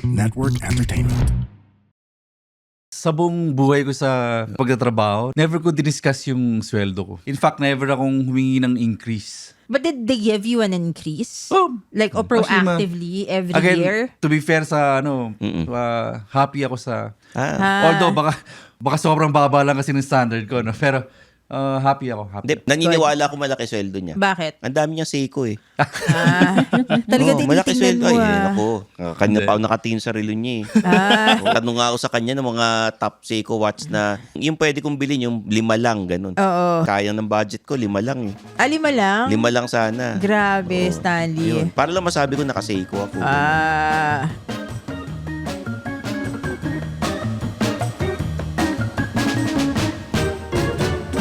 Network Entertainment. Sa buong buhay ko sa pagtatrabaho, never ko diniscuss yung sweldo ko. In fact, never akong humingi ng increase. But did they give you an increase? Oh, Like, o proactively every again, year? to be fair sa happy ako sa... Ah. Although baka sobrang baba lang kasi ng standard ko, no? Pero happy ako. Hindi, naniniwala ako malaki sweldo niya. Bakit? Ang dami niyang Seiko eh. Talaga malaki tinitingnan sweldo. mo Ay, ako. Kanya Hindi. pa ako nakatingin sa relo niya eh. Tanong nga ako sa kanya ng mga top Seiko watch na yung pwede kong bilhin, yung 5 lang, ganun. Oo. Kaya ng budget ko, 5 lang eh. 5 lang? 5 lang sana. Grabe, Oo. Stanley. Yun. Para lang masabi ko naka-Seiko ako. Ah.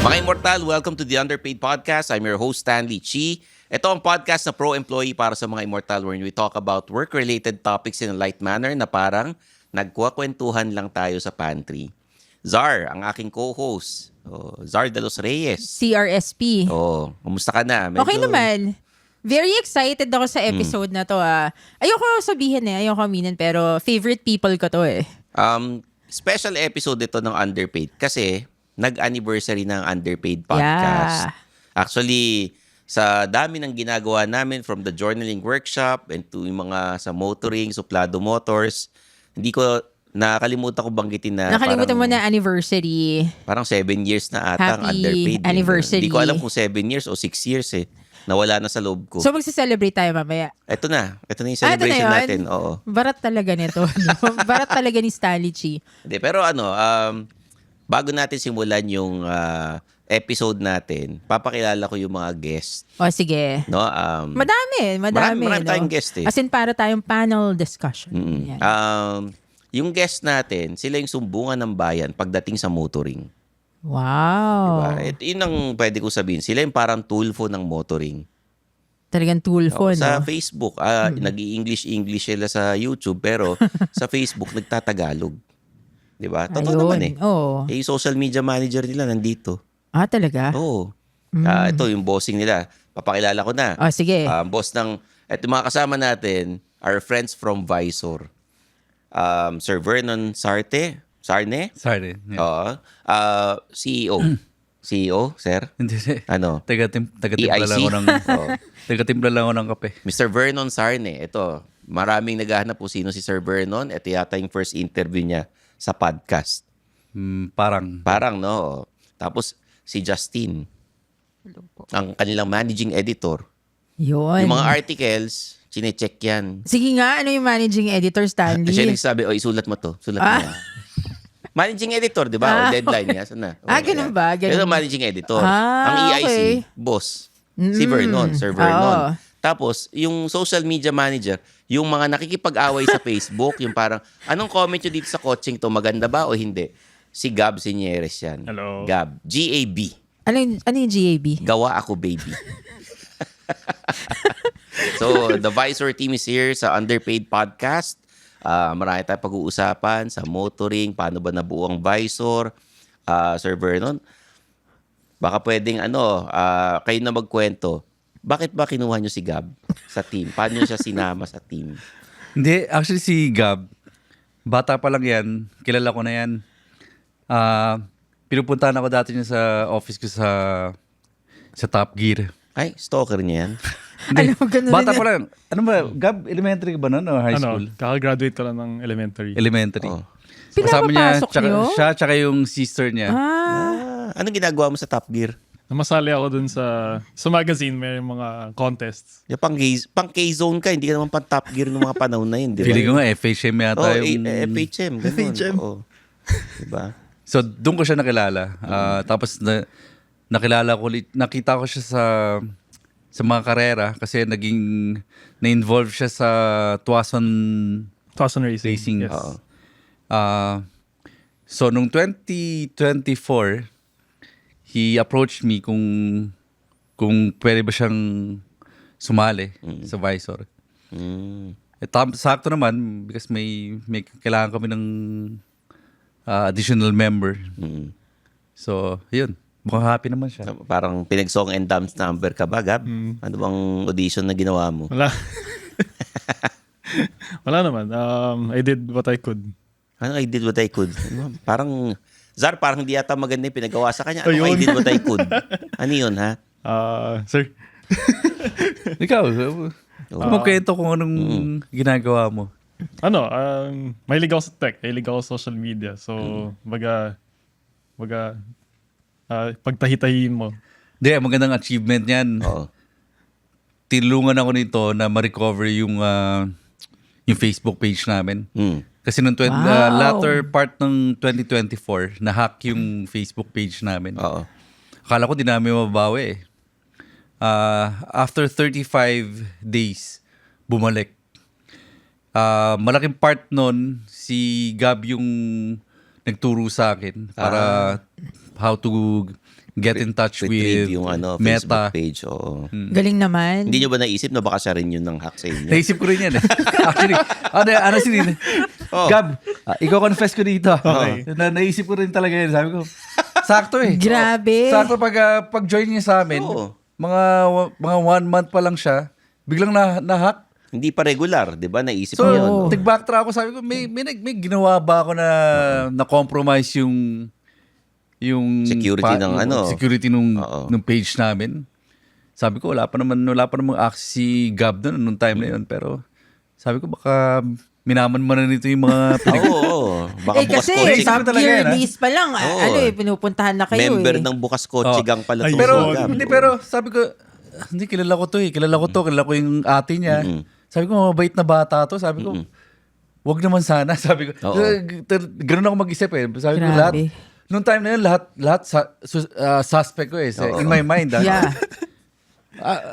Mga Immortal, welcome to the Underpaid Podcast. I'm your host, Stanley Chi. Ito ang podcast na pro-employee para sa mga Immortal wherein we talk about work-related topics in a light manner na parang nagkukwentuhan lang tayo sa pantry. Zar, ang aking co-host. Zar de los Reyes. CRSP. Kumusta ka na? Okay naman. Very excited ako sa episode na to. Ayoko sabihin ayoko aminin, pero favorite people ko to eh. Special episode ito ng Underpaid kasi nag-anniversary ng Underpaid Podcast. Yeah. Actually, sa dami ng ginagawa namin from the journaling workshop and to yung mga sa motoring, Suplado Motors, hindi ko nakalimutan ko banggitin na Nakalimutan parang, mo na anniversary. Parang 7 years na ata ang Happy Underpaid. anniversary. Hindi ko alam kung 7 years o 6 years eh. Nawala na sa loob ko. So magse-celebrate tayo mamaya. Ito na yung Ito celebration na yun? natin. Oo. Barat talaga nito. No? Barat talaga ni Stanley Chi. Hindi, pero bago natin simulan yung episode natin, papakilala ko yung mga guest. O sige. No? Madami. Marami no? tayong guest eh. As in, para tayong panel discussion. Mm. Yan. Yung guest natin, sila yung sumbungan ng bayan pagdating sa motoring. Wow. Diba? Yun ang pwede ko sabihin. Sila yung parang tulfo ng motoring. Talagang tulfo, Sa no? Facebook, nag-i-English sila sa YouTube, pero sa Facebook, nagtatagalog. Diba? Totoo naman eh. Oo. Yung social media manager nila nandito. Talaga? Oo. Ito yung bossing nila. Papakilala ko na. Sige. Boss ng... Ito mga kasama natin, our friends from Visor. Sir Vernon Sarne? Sorry. Yeah. Oo. CEO. CEO, sir? Hindi. Ano? Taga-timpla lang ako ng... Oo. Taga-timpla lang ako ng kape. Mr. Vernon Sarne. Ito, maraming naghahanap po sino si Sir Vernon. Ito yata yung first interview niya sa podcast. Parang, no? Tapos, si Justin. Ang kanilang managing editor. Yun. Yung mga articles, chinecheck yan. Sige nga, ano yung managing editor, Stanley? Siya nagsabi, isulat mo to. Sulat mo yan. Managing editor, di ba? O deadline niya. Saan na? Ganun ba? Ganun. Ito managing editor. Ah, Ang EIC, okay. boss. Si Vernon, Sir Vernon. Oo. Tapos, yung social media manager, yung mga nakikipag-away sa Facebook, yung parang, anong comment nyo dito sa coaching to? Maganda ba o hindi? Si Gab Sinyeres yan. Hello. Gab. G-A-B. Ano yung GAB? Gawa ako, baby. So, the Visor team is here sa Underpaid Podcast. Marami tayong pag-uusapan sa motoring, paano ba nabuo ang Visor. Sir Vernon, baka pwedeng kayo na magkwento. Bakit ba kinuha nyo si Gab sa team? Paano nyo siya sinama sa team? Hindi, actually si Gab, bata pa lang yan, kilala ko na yan. Pinupuntahan ako dati niya sa office ko sa Top Gear. Ay, stalker niya yan. Alam mo, ganun Bata rin pa lang. Ano ba, Gab, elementary ka ba nun o high school? Kaka-graduate ko lang ng elementary. Elementary. Oh. Kasama niya, Pinapapasok niyo? tsaka yung sister niya. Anong ginagawa mo sa Top Gear? Namasali ako dun sa magazine, may mga contests. Yung pang K-zone ka, hindi ka naman pang Top Gear ng mga panahon na yun, di ba? Feeling ko nga, FHM yata yung... FHM. Ganun. FHM. Oo. Diba? So, doon ko siya nakilala. Tapos, nakilala ko, nakita ko siya sa mga karera kasi na-involve siya sa Tuason Tucson Racing. Racing. Yes. Oo. So, nung 2024, he approached me kung pwede ba siyang sumali sa Visor. Sakto naman because may kailangan kami ng additional member. So, yun. Mukhang happy naman siya. Parang pinag-song and dance number ka ba, Gab? Ano bang audition na ginawa mo? Wala. Wala naman. I did what I could. Ano, I did what I could. Parang, Zar, parang hindi yata maganda yung pinagawa sa kanya. Ano, I Ayun. did what I could. Ano yun, ha? Sir, Ikaw, magkwento kung anong ginagawa mo. mahilig ako sa tech, mahilig ako sa social media. So, baga, pagtahi-tahiin mo. Hindi, magandang achievement yan. Oo. Tinulungan ako nito na ma-recover yung Facebook page namin. Kasi nung latter part ng 2024, na-hack yung Facebook page namin. Oo. Akala ko di namin mababawi eh. After 35 days, bumalik. Malaking part nun, si Gab yung nagturo sa akin para how to get in touch with Retrieve yung Meta. Facebook page. Oo. Galing naman. Hindi nyo ba naisip na baka siya rin yun ng hack sa inyo? Naisip ko rin yan eh. Actually, ano si Oh. Gab, ikaw confess ko dito. Okay. Naisip ko rin talaga yan. Sabi ko, sakto eh. Grabe. Sakto pag-join niya sa amin, Oo. mga 1 month pa lang siya, biglang na-hack. Hindi pa regular, di ba? Naisip So, mo yun. tig-backtrack ako, sabi ko, may ginawa ba ako na compromise yung Security ng security nung Oo. page namin. Sabi ko, wala pa namang access si Gab nung time na yun. Pero sabi ko, baka minaman nito yung mga Oo. Baka bukas kasi, kotse. Isip ko talaga year yan, ha? days pa lang, Oo. pinupuntahan na kayo Member eh. ng bukas kotse Oh. gang pala Ay, to. Pero, Gab. hindi, pero sabi ko, hindi, kilala ko to eh. Kilala ko yung ate niya. Sabi ko, mabait na bata to. Sabi ko, wag naman sana. Sabi ko, Oo. ganun ako mag-isip eh. Sabi ko, Grabe. lahat, nung time na yun, lahat suspect ko eh. In my mind. Yeah.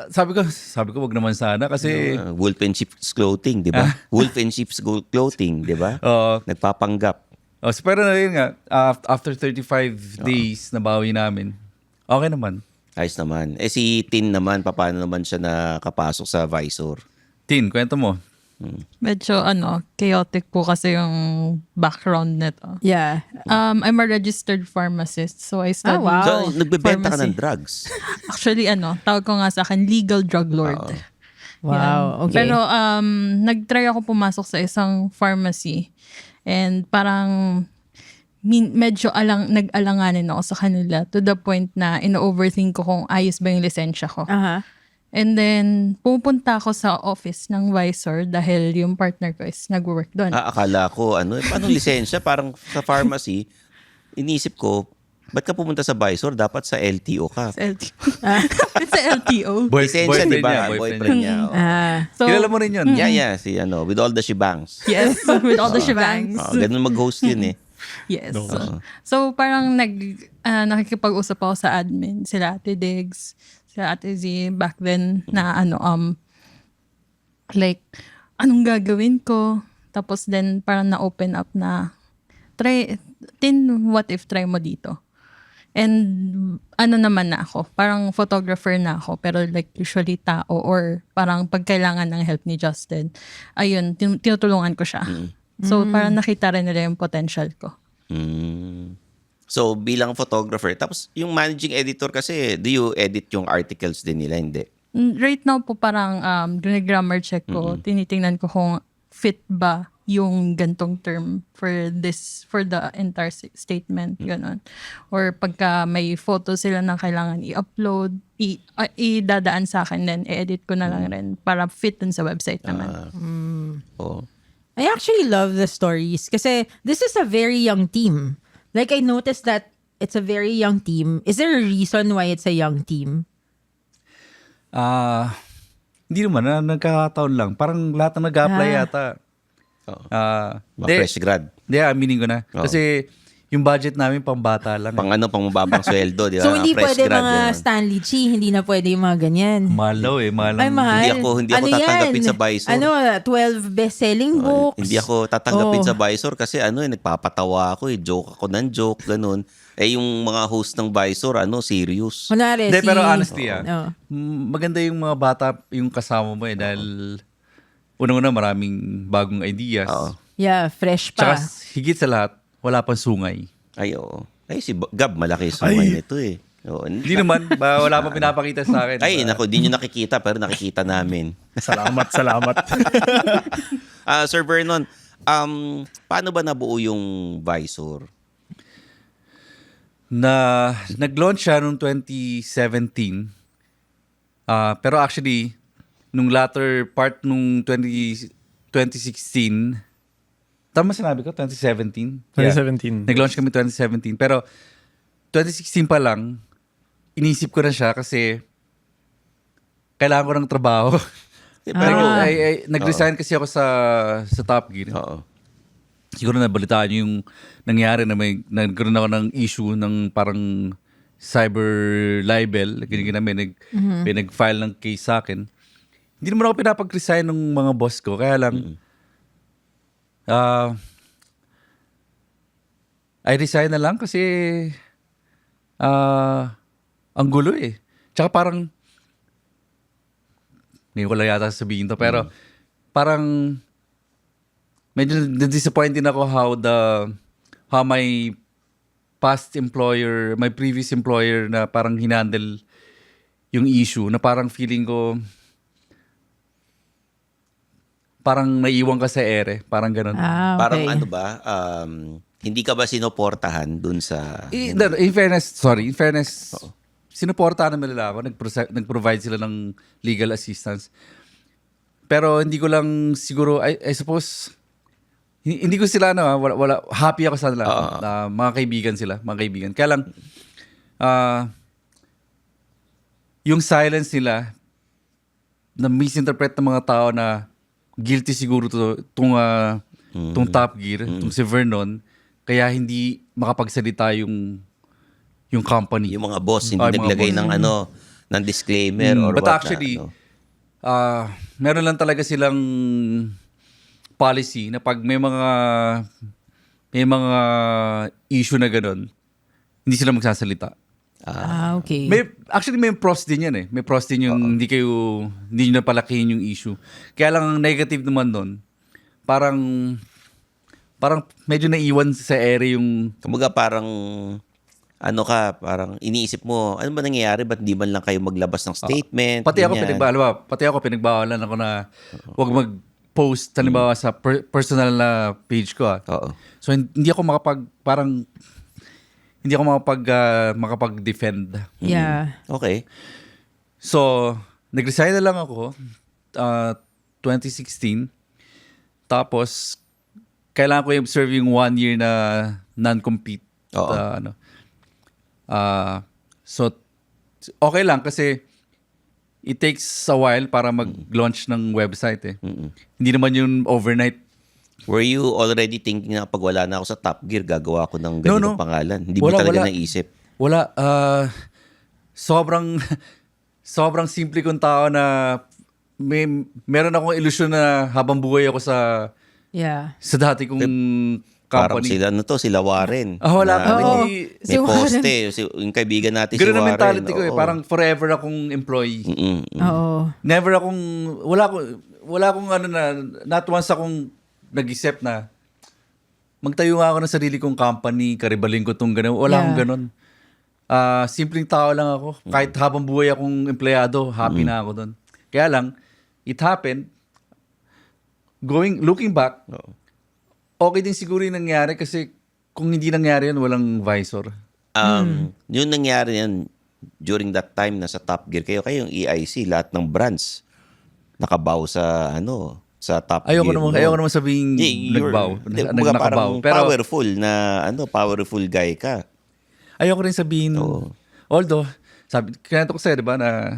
Sabi ko, wag naman sana kasi, Wolf and Sheep's Clothing, di ba? Wolf and Sheep's Clothing, di ba? oo. Nagpapanggap. Pero na yun nga, after 35 days na bawi namin, okay naman. Ayos naman. Si Tin naman, paano naman siya nakapasok sa Visor? Tin, kwento mo. Medyo chaotic po kasi yung background nito. Yeah. I'm a registered pharmacist, so I study. wow. So, nagbebenta ka ng Pharmacy. drugs. Actually, tawag ko nga sa akin, legal drug lord. Wow. Yan. Okay. Pero nag-try ako pumasok sa isang pharmacy and parang medyo nag-alanganin ako sa kanila to the point na ino-overthink ko kung ayos ba yung lisensya ko. Aha. And then, pupunta ako sa office ng Visor dahil yung partner ko is nag-work doon. Akala ko, paano lisensya? Parang sa pharmacy, inisip ko, ba't ka pumunta sa Visor? Dapat sa LTO ka. Sa LTO. Sa LTO. Lisensya, di boyfriend niya, ba? Boyfriend niya. oo. So, Kilala mo rin yun. Yeah, with all the shebangs. yes, with all the shebangs. Ganun mag-host yun eh. Yes. So, parang nakikipag-usap ako sa admin, sila Ate Diggs, sila Ate Z, back then, na like, anong gagawin ko? Tapos then, parang na-open up na, what if try mo dito? And naman na ako, parang photographer na ako, pero like usually tao or parang pag kailangan ng help ni Justin, ayun, tinutulungan ko siya. So, parang nakita rin nila yung potential ko. So, bilang photographer, tapos yung managing editor kasi, do you edit yung articles din nila? Hindi. Right now po parang grammar check ko, tinitingnan ko kung fit ba yung gantong term for the entire statement, gano'n. Or pagka may photo sila na kailangan i-upload, idadaan sa akin, then i-edit ko na lang rin para fit dun sa website naman. Oh. I actually love the stories kasi this is a very young team. Like I noticed that it's a very young team. Is there a reason why it's a young team? Hindi naman, nagkakataon lang. Parang lahat ng nag-apply yata. Oo. Hindi, Mga fresh grad. Hindi, aminin ko na. Oo. Kasi yung budget namin pang bata lang. Pang mababang sweldo, di ba? So hindi Fresh pwede grad, mga yan. Stanley Chi, hindi na pwede yung mga ganyan. Mahal daw eh. Mahal Ay, ang- mahal. Hindi ako tatanggapin sa Visor. 12 best-selling books. Hindi ako tatanggapin Oh. sa Visor kasi nagpapatawa ako joke ako ng joke, ganun. Yung mga host ng Visor, serious. Kunwari, Hindi, pero honestly Oh. maganda yung mga bata yung kasama mo eh. Dahil unang-una maraming bagong ideas. Oo. Yeah, fresh Tsaka pa. higit sa lahat, wala pang sungay. Ay, oo. Si Gab, malaki sumay nito eh. Oo. Hindi naman, wala pang pinapakita sa akin. Ay, nako, di nyo nakikita pero nakikita namin. Salamat. Sir Vernon, paano ba nabuo yung Visor? Nag-launch siya noong 2017. Pero actually, nung latter part nung 2016, tama sinabi ko, 2017? 2017. Nag-launch kami 2017. Pero 2016 pa lang, inisip ko na siya kasi kailangan ko ng trabaho. Nag-resign kasi ako sa Top Gear. Oo. Siguro nabalitaan niyo yung nangyari na nagkaroon ako ng issue ng parang cyber libel. May nag-file ng case sa akin. Hindi naman ako pinapag-resign ng mga boss ko. Kaya lang, I resign na lang kasi ang gulo eh. Tsaka parang, ngayon ko lang yata sabihin to, pero parang medyo disappointed ako how my my previous employer na parang hinandle yung issue, na parang feeling ko parang naiiwan ka sa ere, parang ganun. Okay. Parang ano ba, hindi ka ba sinoportahan dun sa... In fairness, sinuportahan naman nila ako, nag-provide sila ng legal assistance. Pero hindi ko lang siguro, I suppose, hindi ko sila, wala, happy ako sa nila. Mga kaibigan sila, mga kaibigan. Kaya lang, yung silence nila, na misinterpret ng mga tao na guilty siguro itong Top Gear, itong si Vernon, kaya hindi makapagsalita yung company. Yung mga boss, hindi Mga naglagay boss. ng disclaimer or But what actually, na, meron lang talaga silang policy na pag may mga issue na ganun, hindi sila magsasalita. Okay. May pros din yan eh. May pros din yung hindi nyo napalakihin yung issue. Kaya lang ang negative naman nun, parang medyo naiwan sa ere yung... Kumbaga parang parang iniisip mo, ano ba nangyayari? Ba't di man lang kayo maglabas ng statement? Pati ako ganyan? pinagbawalan ako na huwag mag-post halimbawa sa personal na page ko. Oo. So hindi ako makapag-defend. Yeah. Okay. So, nag-resign na lang ako 2016. Tapos kailangan ko i-observe yung 1 year na non-compete. Oo. So, okay lang kasi it takes a while para mag-launch ng website eh. Hindi naman yung overnight. Were you already thinking na pag wala na ako sa Top Gear, gagawa ako ng ganitong pangalan? Hindi mo talaga naisip? Wala. Sobrang simple kong tao na meron akong ilusyon na habang buhay ako sa dati kong Parang company. sila Warren. Wala na, kami. Si may Warren. poste. Yung kaibigan natin Ganun si ang Warren. mentality ko eh. Oo. Parang forever akong employee. Oo. Never akong, wala akong not once akong nag-isip na magtayo nga ako ng sarili kong company, karibalin ko itong gano'n. Wala akong gano'n. Simpleng tao lang ako. Kahit habang buhay akong empleyado, happy na ako doon. Kaya lang, it happened. Looking back, okay din siguro yung nangyari kasi kung hindi nangyari yun, walang Visor. Yung nangyari yan, during that time, nasa Top Gear kayo yung EIC, lahat ng brands, nakabaw sa Top Gear. Ayoko naman sabihin nagbaw. Parang Pero powerful guy ka. ayoko rin sabihin, although, kinento ko sa'yo, di ba, na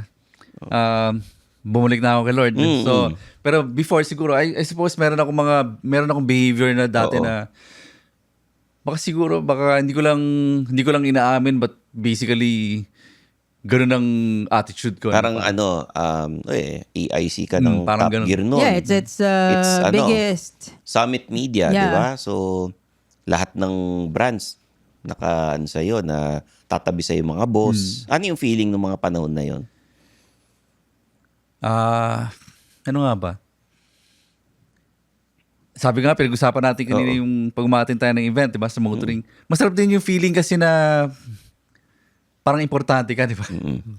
bumalik na ako kay Lord. So, pero before siguro, I suppose meron akong behavior na dati na baka hindi ko lang inaamin, but basically ganun ang attitude ko. Parang EIC ka ng parang Top ganun. Gear noon. Yeah, it's biggest. Summit Media, Yeah. di ba? So, lahat ng brands sa'yo na tatabi sa'yo mga boss. Ano yung feeling ng mga panahon na yon? Ano nga ba? Sabi nga, pinag-usapan natin kanina yung pag umatin tayo ng event, diba, sa motoring. Masarap din yung feeling kasi na parang importante ka, di ba?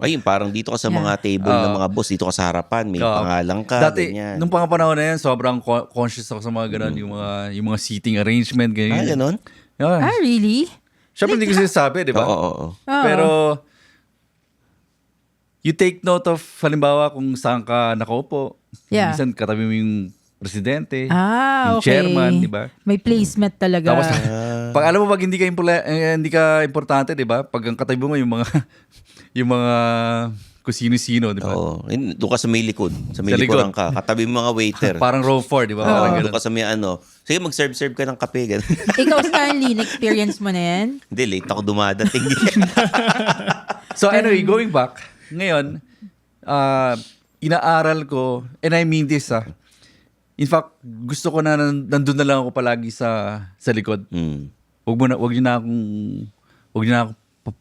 Ayun, parang dito ka sa mga table ng mga boss, dito ka sa harapan, may pangalan ka, Dati, ganyan. nung mga panahon na yan, sobrang conscious ako sa mga ganun, yung mga seating arrangement, ganyan. Ganon? Yeah. Ah, really? Siyempre, hindi ko sinasabi, di ba? Oo. Pero, you take note of, halimbawa, kung saan ka nakaupo. Yeah. Minsan, katabi mo yung presidente, Ah, yung okay. chairman, di ba? May placement talaga. Tapos, pag alam mo, pag hindi ka importante, di ba? Pag ang katabi mo, yung mga, yung mga kung sino-sino, di ba? Oo. Doon ka sa may likod. Sa may Sa likod. likuran ka. Katabi mo mga waiter. Parang row 4, di ba? Parang Doon ganun. ka sa may sige, mag-serve ka ng kape. Ganun. Ikaw, Stanley, na-experience mo na yan? Hindi, late ako dumadating. So anyway, going back, ngayon, inaaral ko, and I mean this, in fact, gusto ko na nandun na lang ako palagi sa likod. Wag niyo na akong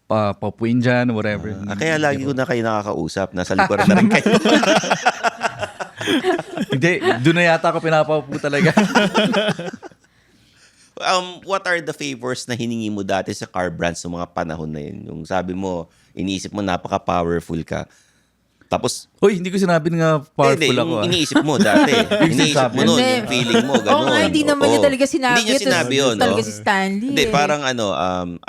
papuin dyan, whatever. Kaya lagi ko na kayo nakakausap. Nasa likuran na rin kayo. Hindi, doon na yata ako pinapaupo talaga. What are the favors na hiningi mo dati sa car brands sa mga panahon na yun? Yung sabi mo, iniisip mo napaka-powerful ka. Tapos, Hoy, hindi ko sinabi nga powerful hindi, ako. yung iniisip mo dati. iniisip mo nun, Hindi. yung feeling mo, gano'n. Oo nga, hindi naman niya talaga sinabi. Hindi niya sinabi yun. Talaga no? si Stanley. Hindi, parang ano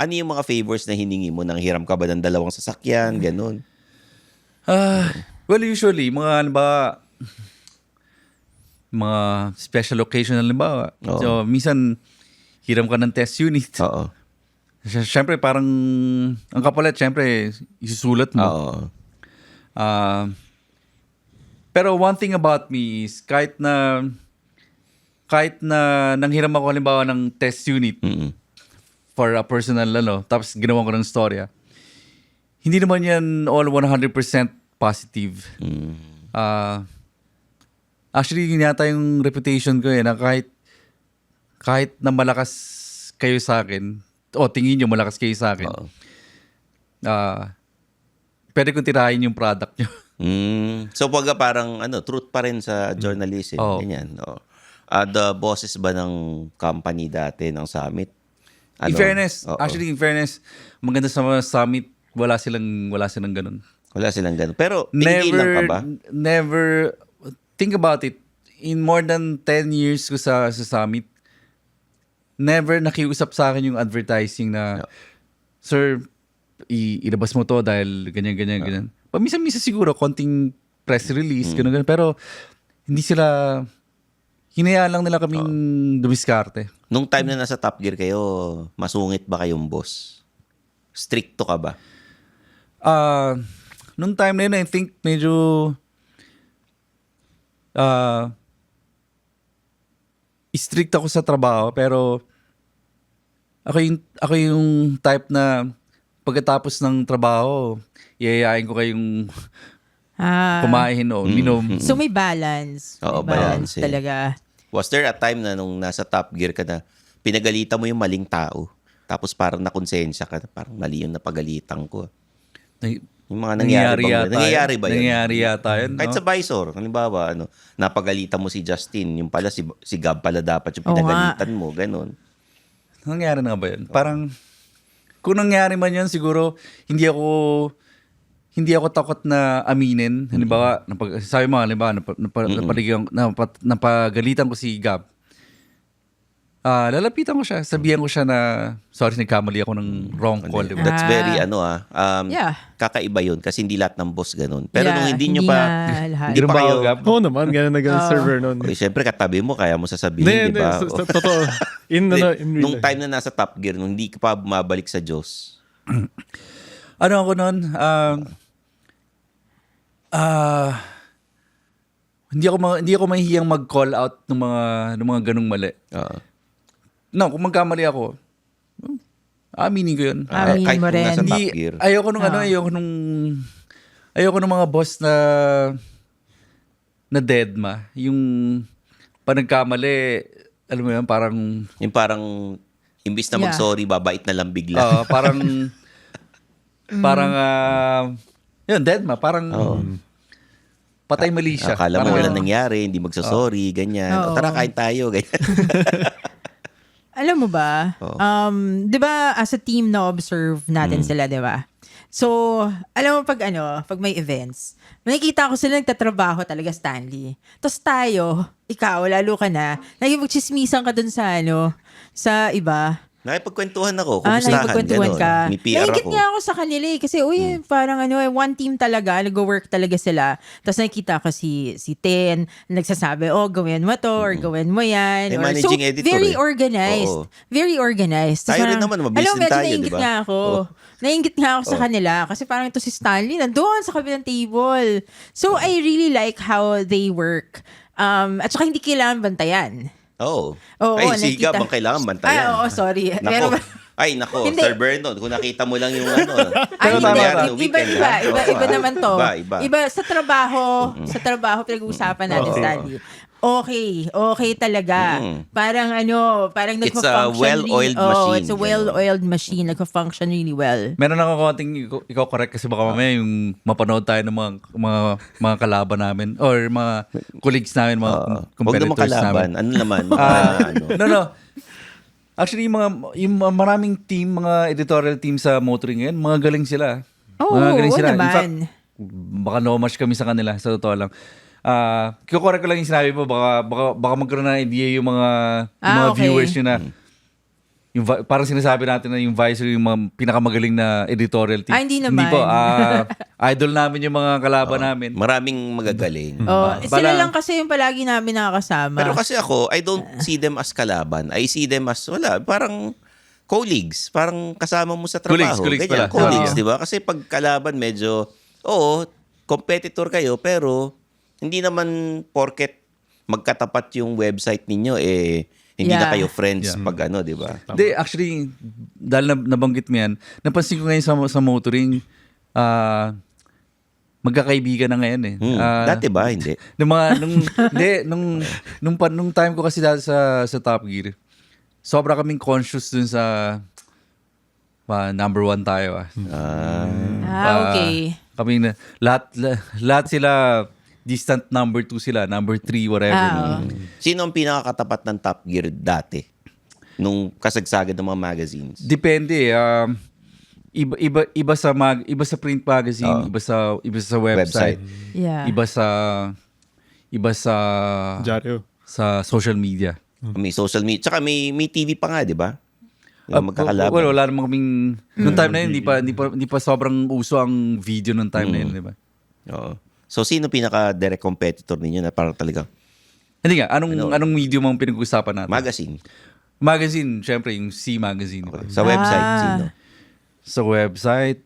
yung mga favors na hiningi mo? Nang hiram ka ba ng 2 sasakyan? Gano'n. Well, usually, mga special occasion halimbawa. Oo. So, minsan, hiram ka ng test unit. Oo. Siyempre, parang, ang kapalit, siyempre, isusulat mo. Oo. Pero one thing about me is, kahit na nanghiram ako halimbawa ng test unit for a personal, tapos ginawa ko ng storya, hindi naman yan all 100% positive. Actually, yun yata yung reputation ko na kahit na malakas kayo sa akin, o tingin nyo malakas kayo sa akin, pwede kong tirahin yung product nyo. So, pag parang truth pa rin sa journalism. Oo. Ganyan. The bosses ba ng company dati, ng Summit? In fairness, Oo. actually in fairness, maganda sa mga summit, wala silang ganun. Wala silang ganun. Pero, tingilan ka ba? Never, think about it, in more than 10 years ko sa summit, never nakiusap sa akin yung advertising na, sir, ilabas mo to dahil ganyan. Paminsan-minsan siguro, konting press release, ganun. Pero, hindi sila, hinayaan lang nila kaming dumiskarte. Nung time na nasa Top Gear kayo, masungit ba kayong boss? Stricto ka ba? Nung time na yun, I think medyo strict ako sa trabaho, pero ako yung type na pagkatapos ng trabaho, iayain ko kayong kumain o minom. So may balance. Oo, May balance, talaga. Was there a time na nung nasa Top Gear ka na, pinagalitan mo yung maling tao? Tapos parang nakonsensya ka, parang mali yung napagalitan ko. Yung mga nangyayari ba yun? Nangyayari yata yun. Kahit no? sa Visor, halimbawa, napagalitan mo si Justin, yung pala si Gab pala dapat yung Oo nga. pinagalitan mo, ganun. Nangyari na ba yun? Parang, kung nangyari man yun, siguro, hindi ako takot na aminin. Halimbawa, sabi mo, halimbawa, napagalitan ko si Gab. Lalapitan ko siya. Sabihan ko siya na, sorry, nagkamali ako ng wrong call. Diba? That's very, Yeah. kakaiba yun kasi hindi lahat ng boss ganun. Pero Yeah, nung hindi nyo hindi pa, na lahat. hindi pa Ganun ba kayo, ako, Gab? Oo naman, gano'n na gano'n server nun. okay, syempre katabi mo, kaya mo sasabihin, di ba? Totoo. In Hindi, real nung life. time na nasa Top Gear, nung hindi ka pa bumabalik sa Diyos, Ano ako nun? Hindi ako mahihiyang mag-call out ng mga ganung mali. No, kung magkamali ako, aminin ko yun. Aminin kahit mo kung rin. nasa Top Hindi, Gear. ayoko nung mga boss na deadma. Yung panagkamali, alam mo yan, parang Yung parang, imbis na Yeah. mag-sorry, babait na lang bigla. parang yun, deadma, parang patay mali siya. Akala mo Parang wala ganun. nangyari, hindi magsasorry, ganyan. Oo. Tara, kain tayo, ganyan. Alam mo ba, 'di ba as a team na observe natin sila, 'di ba? So, alam mo pag may events, nakikita ko sila nagtatrabaho talaga, Stanley. Tapos tayo, ikaw, lalo ka na, nagipagchismisan ka dun sa iba. Nakipagkwentuhan ako. Kumustahan? Nakipagkwentuhan Ganun. ka. May PR Naingit ako. nga ako sa kanila eh. Kasi, parang one team talaga. Nag-work talaga sila. Tapos nakikita ko si Ten, nagsasabi, gawin mo to, or gawin mo yan. May Or, managing editor very eh. organized. Oo. Very organized. Tapos Tayo rin parang, naman, mabilis din medyo tayo, naingit di ba? nga ako. Naingit nga ako sa kanila. Kasi parang ito si Stanley, nandoon sa kabilang table. So, I really like how they work. At saka hindi kailangan bantayan. Oo. Oo, Ay, si nakikita. Gab ang kailangan bantayan. Sorry. Nako. Pero, Nako, Hindi. Sir Vernon, kung nakita mo lang yung Ay, yung hindi. nangyari no Iba, weekend, iba, ha? iba, Oo, iba ha? naman to. Iba. Sa trabaho pinag-uusapan natin, Oo. Stanley. Okay talaga. Parang parang It's a nagpa-function well-oiled really, machine. it's a well-oiled machine. Nagpa-function really well. Meron ako konting i-correct kasi baka mamaya yung mapanood tayo ng mga kalaban namin or mga colleagues namin, mga Huwag naman competitors kalaban. namin. Ano naman? No. Actually, yung mga maraming team, mga editorial team sa motoring ngayon, mga galing sila. Oo, Mga galing sila. In naman. fact, baka no match kami sa kanila, sa totoo lang. Kukorek ko lang yung sinabi mo, baka magkaroon na idea yung mga Okay. viewers nyo na parang sinasabi natin na yung Visor yung mga pinakamagaling na editorial team. Hindi naman. Hindi po. Idol namin yung mga kalaban namin. Maraming magagaling. Sila lang kasi yung palagi namin nakakasama. Pero kasi ako, I don't see them as kalaban. I see them as, parang colleagues. Parang kasama mo sa trabaho. Colleagues Ganyan, pala. colleagues, Oo. di ba? Kasi pag kalaban, medyo, competitor kayo, pero hindi naman porket magkatapat yung website ninyo, hindi na Yeah. kayo friends pag di ba? Hindi, actually, dahil nabanggit mo yan, napansin ko ngayon sa motoring, magkakaibigan na ngayon eh. Dati ba? Hindi. Nung time ko kasi dati sa Top Gear, sobra kaming conscious dun sa number 1 tayo. Okay. Kami na, lahat sila, distant number 2 sila, number 3, whatever. Sino ang pinakakatapat ng Top Gear dati? Nung kasagsagan ng mga magazines? Depende. Iba sa print magazine, iba sa website. Yeah. Iba sa Diaryo. social media. May social media. Tsaka may TV pa nga, di ba? Yung magkakalaban. Wala namang kaming nung time na yun, hindi pa sobrang uso ang video nung time na yun, di ba? Oo. So, sino pinaka-direct competitor ninyo na parang talagang Hindi nga, anong medium ang pinag-uusapan natin? magazine? Magazine, syempre yung C Magazine. Okay. Sa website, sino? Sa website,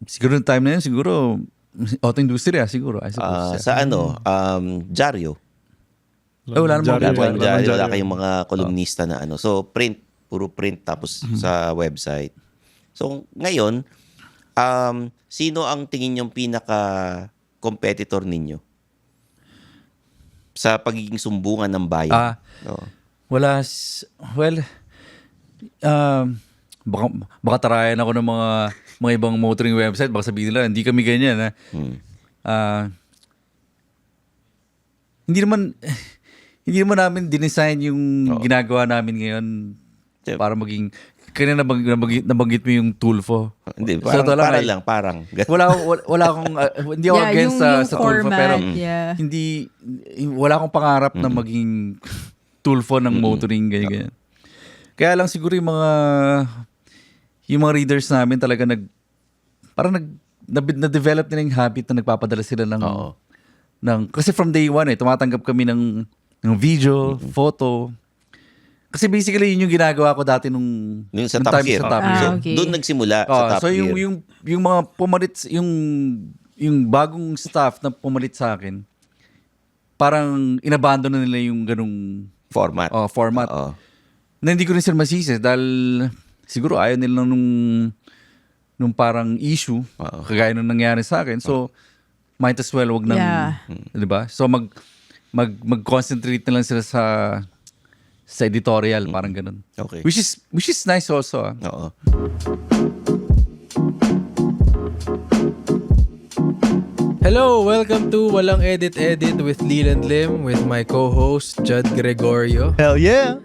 siguro nung time na yun, siguro Auto Industria, siguro. I suppose. Sa Diaryo. Wala namang Diaryo. Wala kayong mga kolumnista na So, puro print tapos sa website. So, ngayon, sino ang tingin yung pinaka-competitor ninyo? Sa pagiging sumbungan ng bayan. Oo. Baka tarayan ako ng mga ibang motoring website, baka sabihin nila, hindi kami ganyan. Hindi naman namin dinesign yung ginagawa namin ngayon para maging kanina nabanggit mo yung Tulfo. Hindi, So, parang. wala akong hindi ako against yung sa Tulfo, format, pero yeah. wala akong pangarap na maging Tulfo ng motoring ganyan. Kaya lang siguro yung mga readers namin talaga na-develop nila yung habit na nagpapadala sila ng kasi from day one tumatanggap kami ng video, photo. Kasi basically yun yung ginagawa ko dati nung sa nung Top time Gear. sa Top Gear. Ah, okay. Doon nagsimula sa Top So Gear. yung mga pumalit yung bagong staff na pumalit sa akin, parang inabandon na nila yung ganung Format. format. Oo. Na hindi ko rin sila masisi dahil siguro ayaw nila nung parang issue kagaya nung nangyari sa akin. So might as well wag nang, Yeah. 'di ba? So mag-concentrate na lang sila sa editorial, parang ganun. Okay. Which is nice also. Oo. Hello, welcome to Walang Edit with Leland Lim with my co-host Judd Gregorio. Hell yeah!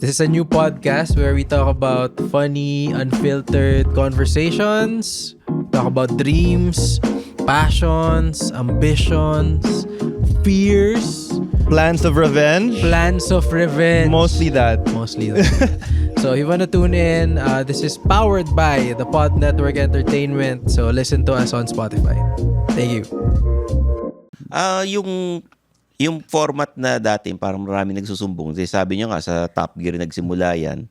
This is a new podcast where we talk about funny, unfiltered conversations, talk about dreams, passions, ambitions, fears, Plans of revenge. plans of revenge. Mostly that. Mostly that. So if you want to tune in, this is powered by the Pod Network Entertainment. So listen to us on Spotify. Thank you. Yung format na dati, parang marami nagsusumbong. Kasi sabi nyo nga, sa Top Gear nagsimula yan.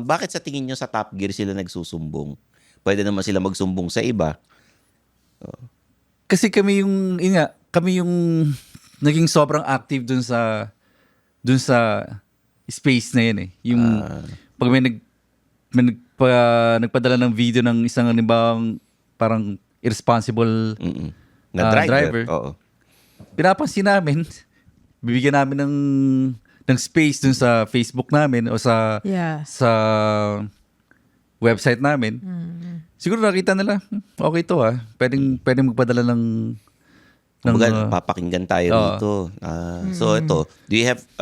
Bakit sa tingin nyo sa Top Gear sila nagsusumbong? Pwede naman sila magsumbong sa iba. Kasi kami kami yung naging sobrang active dun sa space na yun eh. Yung pag may nagpadala ng video ng isang halimbawa parang irresponsible Na driver. Oo. pinapansin namin, bibigyan namin ng space dun sa Facebook namin o sa Yeah. sa website namin. Siguro nakita nila, okay to pwedeng magpadala ng Kumbaga, papakinggan tayo Oo. dito. So ito, do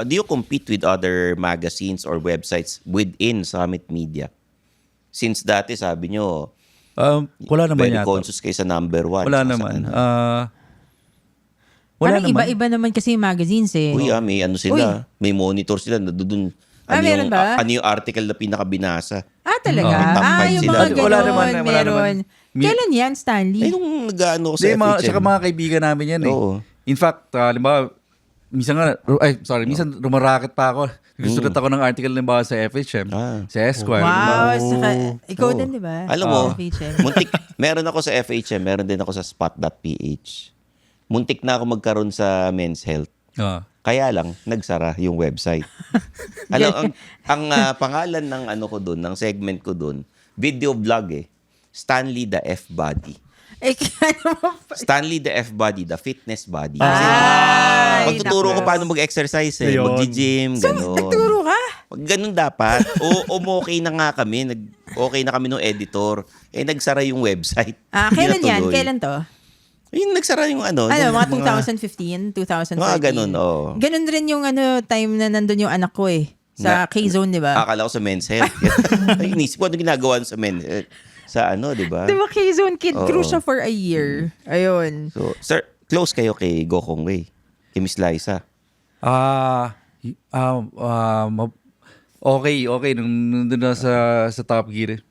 you compete with other magazines or websites within Summit Media? Since dati sabi nyo, wala naman very yata. conscious kayo sa number 1. Wala naman. Wala Parang naman. iba-iba naman kasi yung magazines eh. Uy, may ano sila, may monitor sila. Doon, meron ba? ano yung article na pinakabinasa? Talaga? Top five Yung sila, mga di ba? ganon, Wala naman. meron. Kailan yan, Stanley? Ay, nung nag-ano ko sa Hindi, FHM. tsaka mga kaibigan namin yan eh. Oo. In fact, halimbawa, minsan rumaraket pa ako. Nagsusulat ako ng article halimbawa sa FHM, sa Esquire. Wow, saka, ikaw Oo. din, di ba? Alam mo, FHM. meron ako sa FHM, meron din ako sa spot.ph. Muntik na ako magkaroon sa Men's Health. Kaya lang, nagsara yung website. Alam, ang pangalan ng ano ko doon, ng segment ko doon, video vlog Stanley the F-Body. Ano mo pa? Stanley the F-Body, the fitness body. naku. Magtuturo ko paano mag-exercise Ayun. mag-gym, gano'n. Nagturo ka? Ganun dapat. Okay na nga kami. Okay na kami nung editor. Nagsara yung website. Hindi Kailan yan? natuloy. Kailan to? Nagsara yung ano. Mga 2015, 2014. Mga ganun, oo. Ganun rin yung time na nandun yung anak ko Sa K-Zone, di ba? Akala ko sa Men's Health. Inisip ko ano ginagawa sa Men's Health. Sa ano, di ba? Di ba K-Zone Kid Oo. Crew siya for a year? Ayun. So, sir, close kayo kay Gokong Wei. Kay Miss Liza. Okay. Nung na sa Top Gear,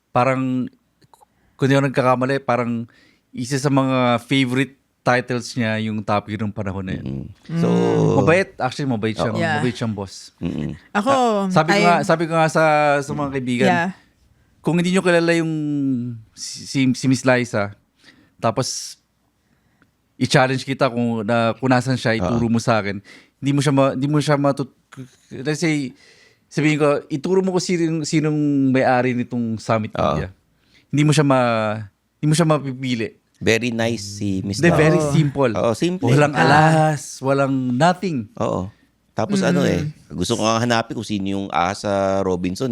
parang, kung di ako nagkakamali, parang isa sa mga favorite titles niya yung Top Gear ng panahon na yun. So, Mabait siya. Yeah. Mabait siyang boss. Ako, Sabi ko nga sa mga kaibigan, Yeah. kung hindi nyo kilala yung si Miss Liza, tapos i-challenge kita kung nasan siya, ituro mo sa akin. Hindi mo siya let's say, sabihin ko, ituro mo ko sinong may-ari nitong Summit Media. Hindi mo siya mapipili. very nice si Miss Hindi, Liza. very simple. Oo, simple. Walang alas, walang nothing. Oo. Tapos gusto ko nga hanapin kung sino yung Asa Robinson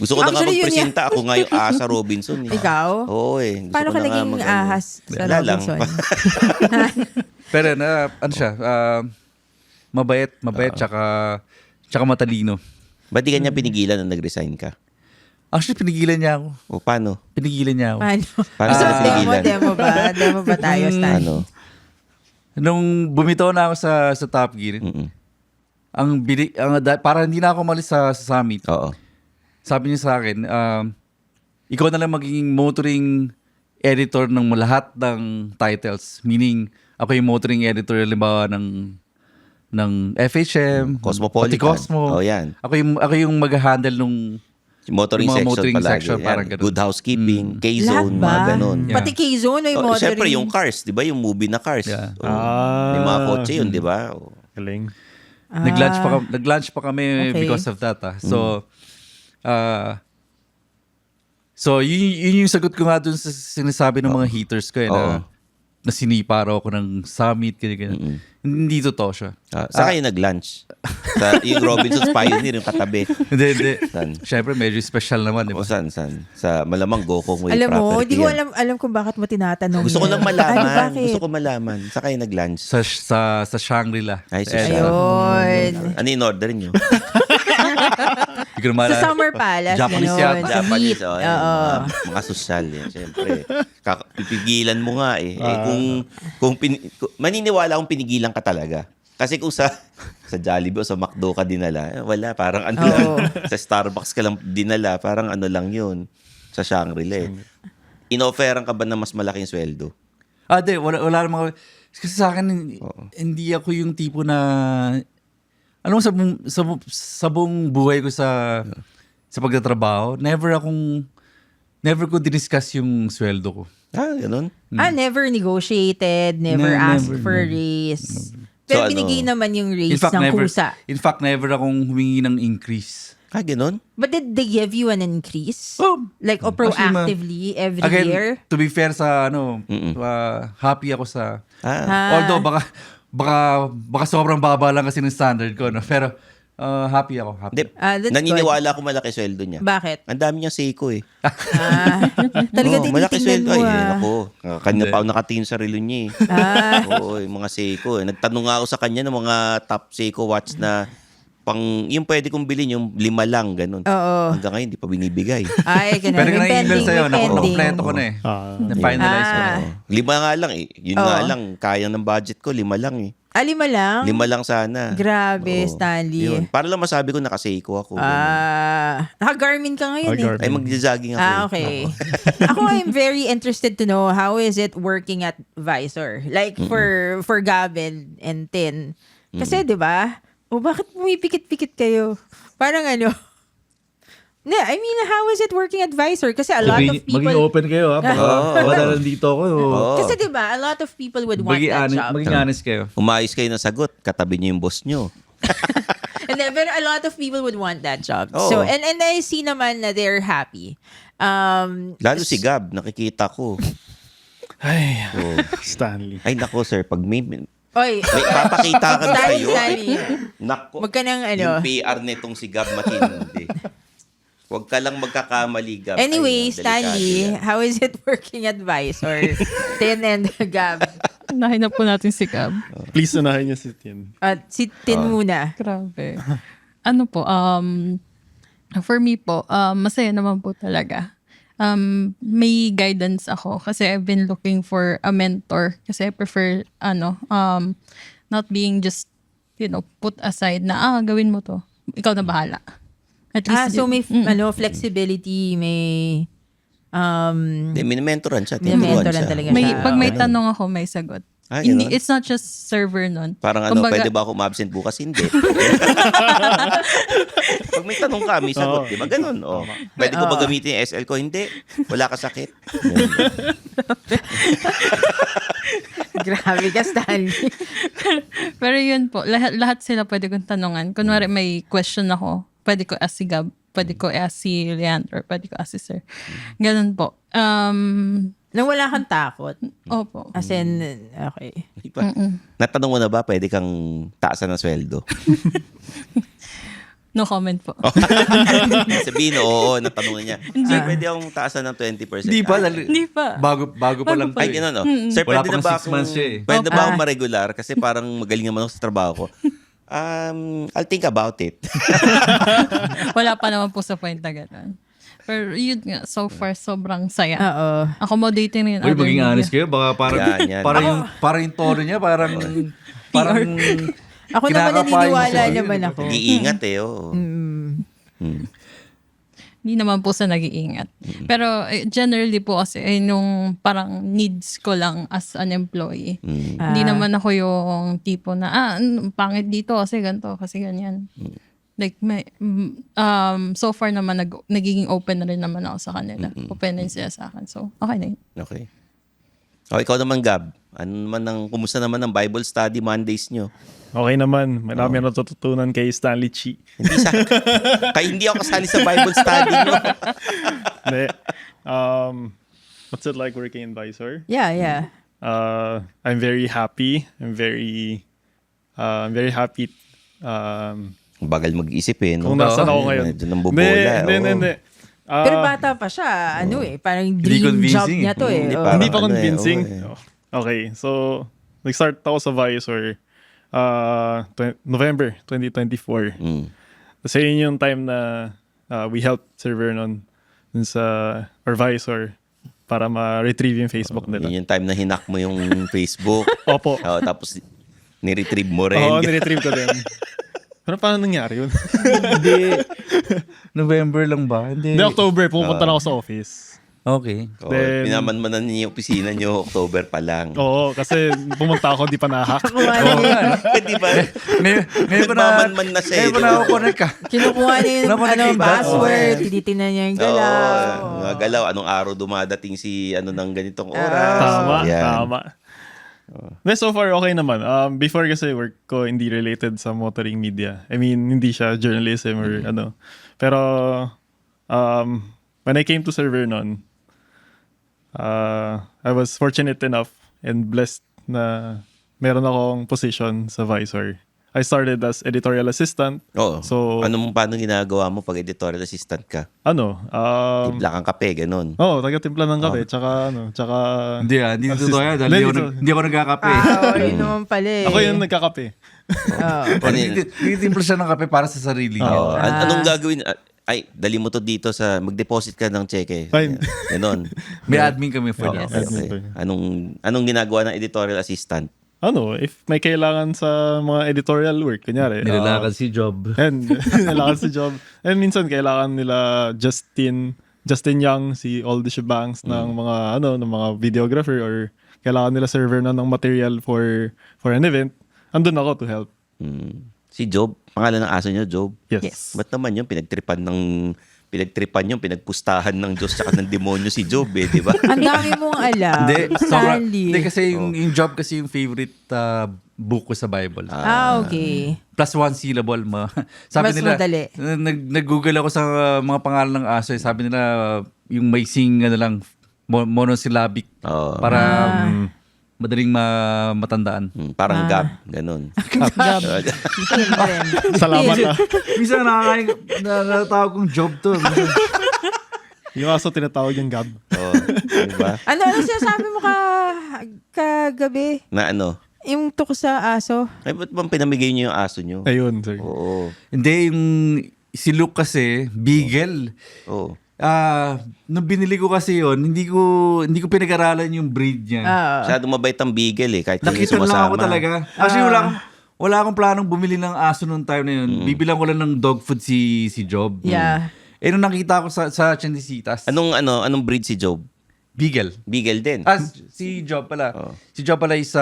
Gusto ko na nga Actually, yun magpresenta. Ako nga yung Asa Robinson Ikaw? Oo Gusto Paano ko ka na nga naging ahas sa Wala lang. Robinson? Pero ano siya, mabait, tsaka matalino. Ba't di ka niya pinigilan na nag-resign ka? Actually, pinigilan niya ako. O paano? Pinigilan niya ako. Paano? Paano Gusto ka mo napigilan? demo ba? Demo ba tayo, Stan? Ano? Nung bumitaw na ako sa Top Gear, para hindi na ako malis sa Summit, Oo. sabi niya sa akin, ikaw na lang magiging motoring editor ng lahat ng titles. Meaning, ako yung motoring editor, halimbawa, ng FHM, Cosmopolitan. pati Cosmo. Oh, yan. Ako yung mag-handle nung Motoring Yung mga section motoring palagi. section, Yan. parang ganun. Good housekeeping, Lahat K-Zone, ba? mga ganun. Yeah. Pati K-Zone may motoring. Siyempre, yung Cars, di ba? Yung movie na Cars. Yeah. May mga kotse yun, di ba? Galing. nag-lunch pa kami Okay. because of that. So yun yung sagot ko nga dun sa sinasabi ng mga haters ko Oo. na nasinipa raw ako ng summit, ganyan. Hindi totoo siya. Saan kayo nag-lunch? Yung Robinson's Pioneer, yung katabi. Hindi. Saan? Siyempre, medyo special naman, di ba? O saan? Sa malamang Gokong Way Alam mo, property di ko yan. alam kung bakit mo tinatanong Gusto ko yan. lang malaman. Ay, bakit? Gusto ko malaman. Saan kayo nag-lunch? Sa Shangri-La. Ay, sa Eh, Ayun. Ano yung order nyo? hindi ko na Sa maalala. Summer Palace, Japanese gano'n. yata. Sa Japanese, meat. yan, Oo. mga sosyal yan, syempre. Pipigilan mo nga eh. Maniniwala akong pinigilan ka talaga. Kasi kung sa Jollibee o sa McDo ka dinala, wala, parang ano lang. Oo. Sa Starbucks ka lang dinala, parang ano lang yun. Sa Shangri-La. Ino-offeran ka ba ng mas malaking sweldo? Di. Wala naman. Kasi sa akin, hindi ako yung tipo na... Alam mo, sa buong buhay ko sa pagtatrabaho, never ko diniscuss yung sweldo ko. Ganun? Never negotiated, never asked Never, for a raise. Pero So, binigay naman yung raise ng never, kusa. in fact, never akong humingi ng increase. Ganun? But did they give you an increase? Oh, Like, o actually, proactively every Again, year? to be fair sa happy ako sa... Although baka sobrang baba lang kasi ng standard ko, no? Pero happy ako. Hindi. That's Naniniwala ako malaki sweldo niya. Bakit? Ang dami niya Seiko eh. Talaga malaki tinitingnan sweldo. mo Ay, ah. ako. Kanya pa ako nakatingin sa relo niya eh. Oo, yung mga Seiko eh. Nagtanong nga ako sa kanya ng mga top Seiko watch na yung pwede kong bilhin, yung 5 lang, ganun. Oo. Hanggang ngayon, hindi pa binibigay. Ay, ganun. Pero May nang email pending, sa'yo, may pending. nakompleto ko na eh. Na-finalize ko na. 5 nga lang eh. Yun nga lang, kaya ng budget ko, 5 lang eh. 5 lang? 5 lang sana. Grabe, Oo. Stanley. Yun. Para lang masabi ko naka-Seiko ako. Naka-Garmin ka ngayon eh. Garmin. Ay, mag-jogging ako. Okay. Ako, I'm very interested to know how is it working at Visor? Like for Gavin and Tin. Kasi 'di ba? Bakit pumipikit-pikit kayo? Parang ano? I mean, how is it working at Visor? Kasi a lot of people Maging open kayo, ha? Baka nandito ako. Kasi 'di ba, a lot of people would want that job. Maging honest kayo. Umayos kayo ng sagot, katabi niyo yung boss niyo. And then, pero a lot of people would want that job. Oo. So, and I see naman na they're happy. Lalo si Gab, nakikita ko. Ay, Stanley. Ay, nako sir, pag may Oy, papakita ka na Stanley, kayo. Stanley. Nako, Wag ka nang ano. yung PR nitong si Gab matindi. Huwag ka lang magkakamali, Gab. Anyway, Ay, delikado Stanley, yan. how is it working at Visor? Tin and Gab. Nahinap po natin si Gab. Please unahin niyo si Tin. At si Tin muna. Grabe. Ano po, for me po, masaya naman po talaga. May guidance ako kasi I've been looking for a mentor kasi I prefer, not being just, put aside na, gawin mo to. Ikaw na bahala. At least, So may flexibility, may Hindi, minimentoran siya. Minimentoran tinuruan siya. talaga may, siya. pag may Ganun. tanong ako, may sagot. Ganun? It's not just server nun. Parang Kumbaga, pwede ba ako ma-absent bukas? Hindi. Pag may tanong ka, may sagot. Di ba? Ganun. Oh. Pwede ko ba gamitin yung SL ko? Hindi. Wala ka sakit. Grabe ka, Stanley. Pero yun po, lahat sila pwede kong tanungan. Kunwari may question ako, pwede ko ask si Gab, pwede ko ask si Leandro, pwede ko ask si Sir. Ganun po. Nang wala kang takot. Opo. As in, okay. Di ba? Natanong mo na ba, pwede kang taasan ng sweldo? No comment po. Sabihin, oo, natanong na niya. Sir, pwede akong taasan ng 20%. Hindi pa. Hindi pa. Bago pa lang. Ay, gano'n, no? Sir, Wala pwede pa na ba kang 6 months siya eh. Pwede ba akong ma-regular? Kasi parang magaling naman ako sa trabaho ko. I'll think about it. Wala pa naman po sa point na gano'n. Pero yun nga, so far, sobrang saya. Oo. Accommodating rin. Uy, maging honest kayo. Baka Yan. parang yung tono niya, parang Ako naman kinakapain naniniwala siya. naman ako. Iingat eh, oo. Hindi naman po sa nag-iingat. Pero generally po kasi, nung parang needs ko lang as an employee. Hindi naman ako yung tipo na, pangit dito kasi ganito, kasi ganyan. Like, so far naman, nagiging open na rin naman ako sa kanila. Open na rin sila sa akin. So, okay na yun. Okay. O, ikaw naman, Gab. Kumusta naman ang Bible study Mondays nyo? Okay naman. Marami natututunan kay Stanley Chi. Hindi ako kasali sa Bible study nyo. Hindi. What's it like working in Visor? Yeah. I'm very happy. I'm very happy. Bagal mag-isip eh. No? Kung nasaan ako ngayon. Medyo nambobola. Hindi. Pero bata pa siya, parang dream job convincing. niya to eh. Hindi Oo. pa. Hindi pa Ano eh, convincing. oo Okay, so nag-start ako sa Visor November 2024. Kasi yun yung time na we helped Sir Vernon dun sa our Visor para ma-retrieve yung Facebook nila. Yun yung time na hinak mo yung Facebook. Opo. Tapos ni-retrieve mo rin. Oo, niretrieve ko din. Pero paano nangyari yun? Hindi. November lang ba? Hindi. Hindi, October, pumunta na ako sa office. Okay. Oo, Then- pinamanmanan niyo yung opisina niyo October pa lang. Oo, kasi pumunta ako, di pa nahak. Di ba? Ngayon ko na, Nagmamanman na siya eh, ngayon ko na di ba? ako connect ka. Kinukuha niya yung Naman nakita. password, tinitingnan niya yung galaw. Mga galaw, anong araw dumadating si ng ganitong oras. Tama, Yan. tama. Then so far, okay naman. Before kasi work ko hindi related sa motoring media. I mean, hindi siya journalism or ano. Pero when I came to Sir Vernon, I was fortunate enough and blessed na meron akong position sa Visor. I started as editorial assistant. Oo. So, Paano ginagawa mo pag editorial assistant ka? Timpla Timpla kang kape, ganun. taga-timpla ng kape. Tsaka, Hindi totoo yan. Dahil Hindi, hindi ako nagkakape. Yun naman pala eh. ako yung nagkakape. Oo. Tinitimpla siya ng kape para sa sarili niya. Oo. Anong gagawin? Ay, dali mo to dito sa mag-deposit ka ng cheque. Fine. Ganon. May admin kami for Oo. that. Okay. Anong ginagawa ng editorial assistant? If may kailangan sa mga editorial work, kunyari. Nilalakad si Job. And kailangan si job. And minsan kailangan nila Justin Young, si Aldous Banks ng mga ng mga videographer, or kailangan nila server na ng material for an event. Andun ako to help. Si Job, pangalan ng aso niyo, Job. Yes. Ba't naman yun? Pinagtripan yung pinagpustahan ng Diyos tsaka ng demonyo si Job eh, di ba? Ang dami mong alam. Hindi, Stanley. hindi kasi yung job kasi yung favorite book ko sa Bible. Okay. Plus one syllable. Sabi Mas nila, madali. nag-google ako sa mga pangalan ng aso. Sabi nila, yung may sing, monosyllabic. Oo. Para madaling matandaan. Parang Gab, ganun. Job. Yun rin. Salamat na. Minsan nakakatawag kong job to. Yung aso tinatawag yung Gab. Oo. Di ba? Ano sinasabi mo kagabi? Na ano? Yung tuko sa aso? Ay, ba't bang pinamigay niyo yung aso niyo? Ayun, sir. Oo. Hindi, si Luke kasi, Beagle. Oo. Nung binili ko kasi yon, hindi ko pinag-aralan yung breed niya. Masyadong mabait ang beagle eh, kahit hindi Nakita sumasama. lang ako talaga. Actually, wala akong planong bumili ng aso nung time na yun. Bibilang ko lang ng dog food si Job. Yeah. Nung nakita ko sa Chandisitas. Anong breed si Job? Beagle. Beagle din. Si Job pala. Oh. Si Job pala is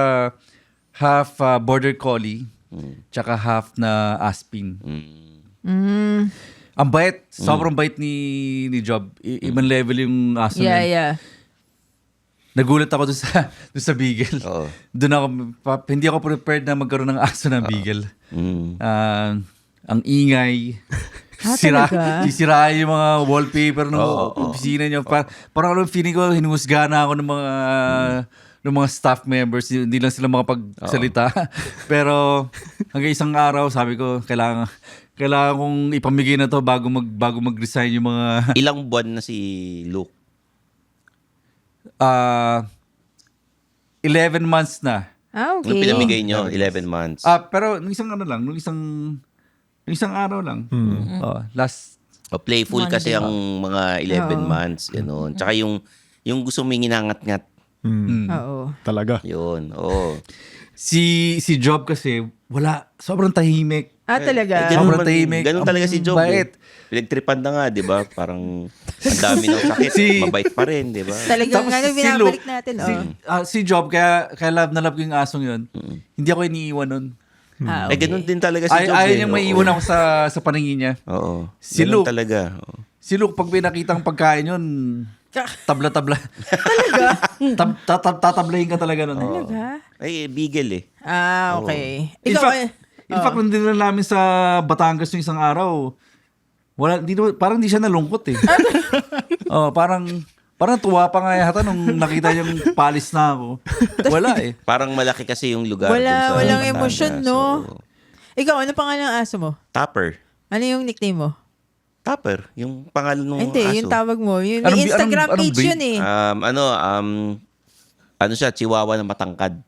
half border collie, tsaka half na aspin. Ang bait. Sobrang bait ni Job. Ibang level yung aso niya. Yeah. Nagulat ako dun sa Beagle. Oo. Doon ako, hindi ako prepared na magkaroon ng aso na Beagle. Ang ingay. Talaga? Sisirain yung mga wallpaper ng opisina niyo. Parang feeling ko, hinuhusga na ako ng mga staff members. Hindi lang sila makapagsalita. Pero hanggang isang araw, sabi ko, kailangan kong ipamigay na to bago mag-resign yung mga... Ilang buwan na si Luke? 11 months na. Okay. Nung pinamigay niyo, 11 months. Pero nung isang araw lang. Last... Playful kasi ang mga 11 months. Ganun. Tsaka yung gusto mong inangat-ngat. Oo. Talaga. Yun. Oo. Si Job kasi, sobrang tahimik. Talaga? Sobrang tahimik. Ganun talaga si Job. Bait. Pinagtripan na nga, di ba? Parang ang dami ng sakit. Mabait pa rin, di ba? Talagang binabalik natin. Si Job, kaya love na love ko yung asong yun. Hindi ako iniiwan nun. Okay. Ganun din talaga si Job. Ayaw niyang maiiwan ako sa paningin niya. Oo. Si Ganun Luke. talaga. Si Luke, pag pinakitang pagkain yun, tabla-tabla. Talaga? Tatablahin ka talaga nun. Talaga? Ay, beagle eh. Okay. In fact, nung dinala namin sa Batangas yung isang araw, parang hindi siya nalungkot eh. Parang Parang tuwa pa nga yata nung nakita yung palis na ako. Wala eh. Parang malaki kasi yung lugar dun sa Walang Batangas. emosyon, no? So, Ikaw, ano pangalan ng aso mo? Topper. Ano yung nickname mo? Topper. Yung pangalan ng Hindi, aso. yung tawag mo. Yung Anong- may Instagram anong page breed? yun eh. Ano siya, chihuahua na matangkad.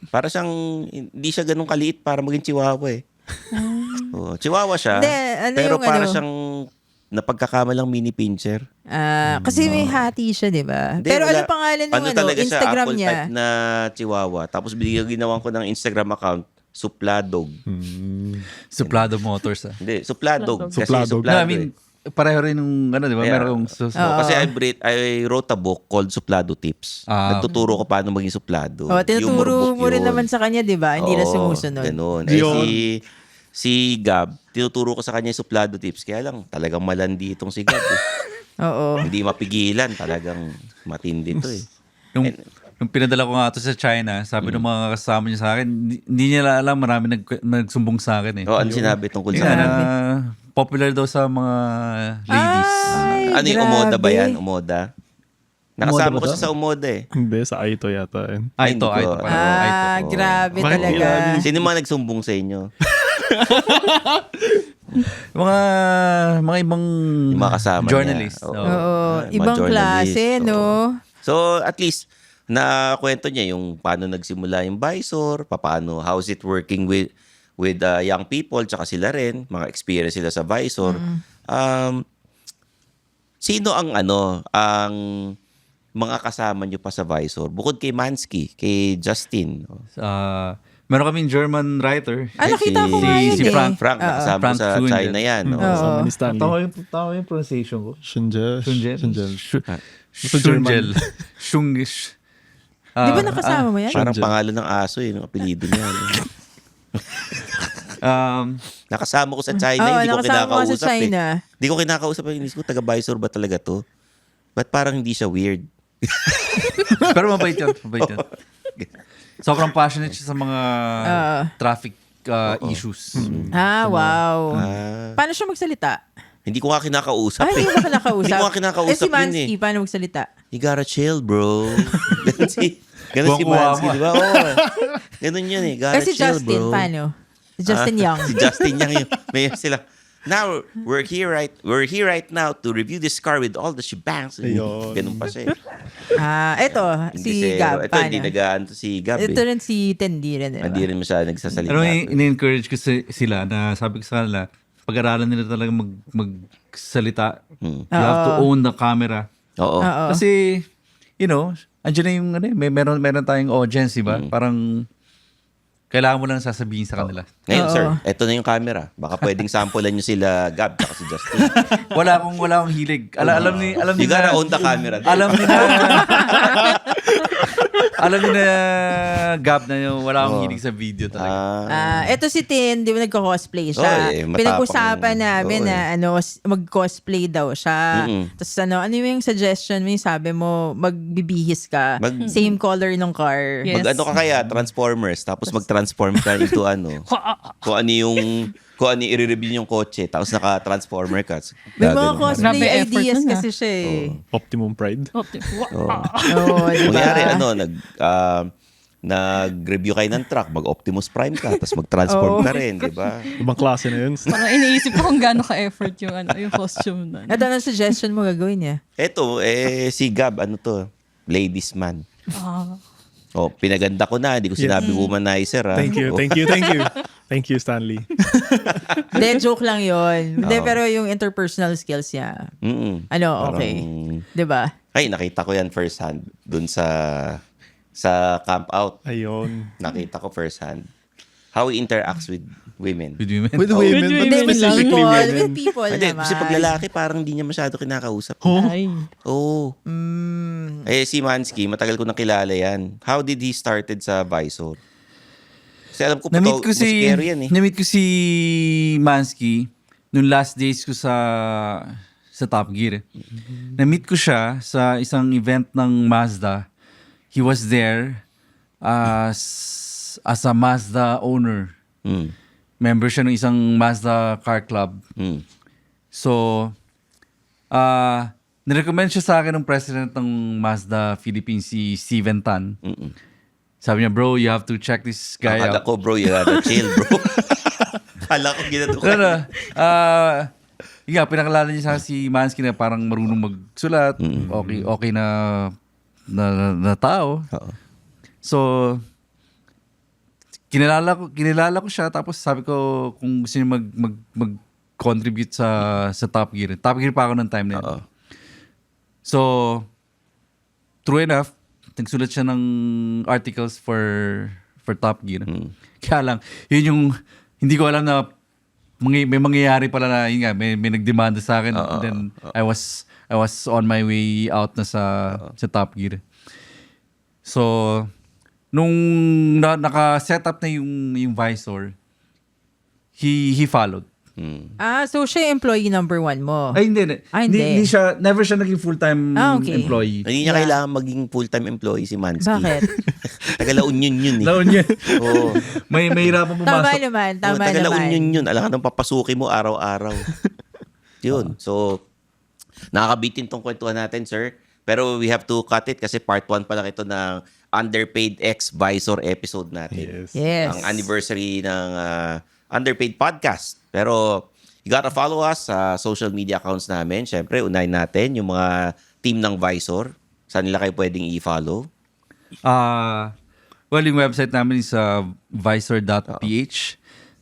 Para siyang, hindi siya ganun kaliit para maging chihuahua eh. Chihuahua siya, Hindi, ano pero yung para ano? siyang napagkakamalang mini pincher. Kasi may hati siya, di ba? Hindi, Pero wala. ano pangalan ng talaga siya, Instagram Apple niya? type na chihuahua. Tapos ginawan ko ng Instagram account, Supladog. Suplado Motors ah. Hindi, Supladog. Kasi Supladog. No, I mean, pareho rin nung ano, di ba? Yeah. Meron Kasi I wrote a book called Suplado Tips. Nagtuturo ko paano maging suplado. Tinuturo Humor book mo rin yun. naman sa kanya, di ba? Hindi na Oo, sumusunod. Ganun. Yun. Si Gab, tinuturo ko sa kanya yung suplado tips. Kaya lang, talagang malandi itong si Gab. Eh. Oo. Hindi mapigilan. Talagang matindi to eh. Nung pinadala ko nga ito sa China, sabi ng mga kasama niya sa akin, hindi niya alam, marami nagsumbong sa akin eh. Ano sinabi tungkol Yun sa na, popular daw sa mga ladies. ano yung Umoda ba grabe. yan? Umoda? Nakasama Umoda ko ba siya sa Umoda eh. Hindi, sa Aito yata. Yun. Aito, Hindi ko- Aito. Aito. Grabe Bakit talaga. Sino mga nagsumbong sa inyo? Mga ibang Yung mga kasama journalists. niya. Oo. Oo. Mga Ibang journalist, klase, oo. no? So, at least, nakwento niya yung paano nagsimula yung Visor, paano, how's it working with young people, tsaka sila rin, mga experience sila sa Visor. Sino ang ang mga kasama niyo pa sa Visor? Bukod kay Mansky, kay Justin. Meron kaming German writer. Nakita ko nga yun si eh. Frank. Nakasama ko Frank sa Schunjen. China yan. No? Kasama ni Stanley. Tama yung pronunciation ko. Shunjel. Shunjel. German. Shungish. Di ba nakasama mo yan? Parang pangalan ng aso yung apelido niya. Nakasama ko sa China, Oo, hindi ko nakasama ko sa kinakausap China. Hindi ko kinakausap. Inis ko, taga-Visor ba talaga to? Ba't parang hindi siya weird? Pero mabait yan. Mabait yan. Sobrang passionate siya sa mga traffic issues. Wow. Paano siya magsalita? Hindi ko nga kinakausap Ay, hindi mo ka nakausap. Hindi ko nga kinakausap si Mansky, yun eh. paano magsalita? You gotta chill, bro. Ganun si Buwang-buwa Mansky, mo. di ba? Oo. Ganun yun eh. Gotta Si chill, Justin, bro. paano? Si Justin Young. Si Justin Young yun. May sila. Now, we're here right now to review this car with all the shebangs. Ayun. Ganun pa siya. Eh. Eto, si Gab, Ito, paano? hindi nagaan to si Gab Ito eh. rin si Tendi rin, diba? Hindi rin masyadong nagsasalita. Ano in-encourage ko sila na sabi ko sa kanila, pag-aralan nila talaga magsalita. You have to own the camera. Oo. Oo. Kasi, andyan na yung, meron tayong audience, diba? Parang, kailangan mo lang sasabihin sa kanila. Ngayon, sir, eto na yung camera. Baka pwedeng sampulan nyo sila Gab at si Justin. Wala akong hilig. Alam You nila. gotta own the camera. Alam nila, Gab, na yung wala akong hilig sa video talaga. Ito si Tin, di ba nagko-cosplay siya? matapang. Pinag-usapan namin Oo, na mag-cosplay daw siya. Tapos ano yung suggestion mo, yung sabi mo, magbibihis ka. Same color ng car. Yes. Mag-ano ka kaya, Transformers, tapos mag-transform ka into kung ano yung i-reveal yung kotse, tapos naka-transformer ka. May mga Gaganon. cosplay Grabe effort ideas nun, kasi siya eh. Optimum Pride. Oo, di ba? Kunyari, nag-review kayo ng truck, mag-Optimus Prime ka, tapos mag-transform ka rin, di ba? Ibang klase na yun. Parang iniisip ko kung gaano ka-effort yung costume nun. Ito na suggestion mo gagawin niya. Eto, si Gab, ladies man. Pinaganda ko na, hindi ko sinabi womanizer. Thank you. Thank you, Stanley. Hindi, joke lang yun. Hindi, pero yung interpersonal skills niya. Okay. Di ba? Ay, nakita ko yan first hand dun sa camp out. Ayun. Nakita ko first hand. How he interacts with women. With women. With women, but women specifically People, women. with people Hindi, naman. kasi pag lalaki, parang hindi niya masyado kinakausap. Ay. Oo. Si Mansky, matagal ko nang kilala yan. How did he started sa Visor? Kasi alam ko, Na-meet ko musikero yan eh. na-meet ko si Mansky nung last days ko sa Top Gear. Na-meet ko siya sa isang event ng Mazda. He was there as a Mazda owner. Member siya ng isang Mazda car club. So, nirecommend siya sa akin ng president ng Mazda Philippines, si Steven Tan. Sabi niya, bro, you have to check this guy Akala out. ko, bro, you gotta chill, bro. Akala ko ginado ka. No. Pinakilala niya sa akin si Mansky na parang marunong magsulat. Okay na tao. Oo. So, kinilala ko siya, tapos sabi ko kung gusto niya mag-contribute sa Top Gear. Top Gear pa ako ng time na yun. Oo. So, true enough, nagsulat siya ng articles for Top Gear. Kaya lang, yun yung, hindi ko alam na may mangyayari pala na, yun nga, may nagdemanda sa akin. And then, I was on my way out na sa Top Gear. So, nung naka-set up na yung visor, he followed. So siya yung employee number 1 mo. Ay, hindi. Hindi. Never siya naging full-time Okay. employee. Hindi niya kailangan maging full-time employee si Mansky. Bakit? Taga La Union yun eh. Laon yun. Oo. may hirapan Tama pumasok. naman, tama Taga La naman. Union yun. Alam ka nang papasukin mo araw-araw. Yun. So, nakakabitin tong kwentuhan natin, sir. Pero we have to cut it kasi part 1 pa lang ito ng Underpaid X Visor episode natin. Yes. Ang anniversary ng Underpaid Podcast. Pero you gotta follow us sa social media accounts namin. Siyempre, unahin natin yung mga team ng Visor. Saan nila kayo pwedeng i-follow? Well, yung website namin is visor.ph.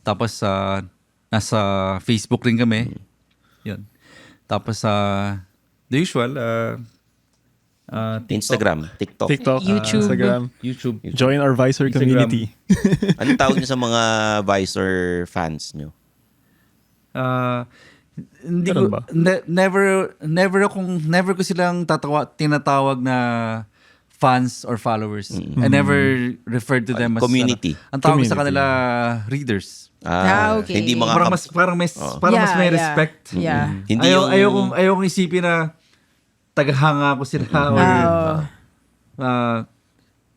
Tapos nasa Facebook rin kami. Yun. Tapos the usual, Instagram, TikTok. YouTube. Instagram. YouTube. Join our Visor Instagram. community. Anong tawag niyo sa mga Visor fans niyo? Hindi Ganun ko, ba? never ko silang tinatawag na fans or followers. I never referred to them as Community. Ang tawag ko sa Community. kanila, readers. Okay. Hindi mga Parang mas may respect. Yeah. Hindi yung Ayokong isipin na tagahanga ko sila or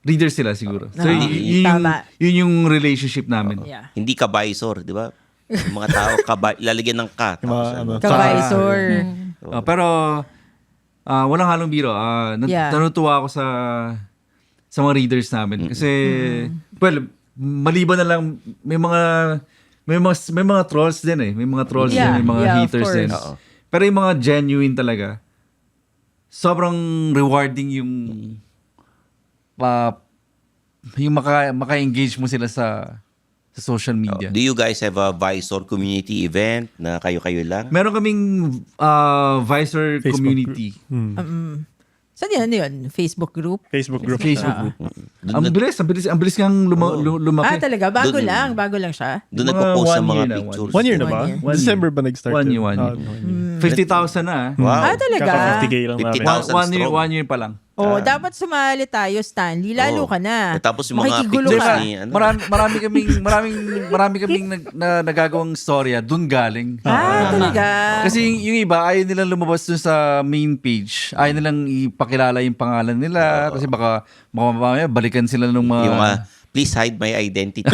reader sila siguro. So, Tama. yun yung relationship namin. Yeah. hindi ka Visor, di ba? Yung mga tao, lalagyan ng ka. Yung mga, ano, Ka-visor. Pero, walang halong biro. Yeah. Natutuwa ako sa mga readers namin. Kasi, well, maliban na lang, may mga trolls din eh. May mga trolls Yeah, din, may mga yeah, of haters din. course. Oo. Pero yung mga genuine talaga, sobrang rewarding yung maka-engage mo sila sa social media. Do you guys have a Visor community event na kayo-kayo lang? Meron kaming Visor Facebook community. Saan yun? Facebook group? Facebook group. Facebook group. Ang bilis kang lumaki. Talaga? Bago lang siya? Doon Mga nagpo-post ng 1 mga year na, pictures. 1 year na ba? 1 year. December ba nag-start? 1 year. 50,000 na. Wow. Talaga? Kaka 50K lang namin. 50,000 strong. 1 year pa lang. Dapat sumali tayo, Stanley. Lalo ka na. Tapos yung mga Makikigulo pictures ka. ni Marami kaming nagagawang storya doon galing. Talaga? Kasi yung iba, ayaw nilang lumabas dun sa main page. Ayaw nilang ipakilala yung pangalan nila. Kasi baka mamaya balikan sila ng mga... Yung mga, please hide my identity.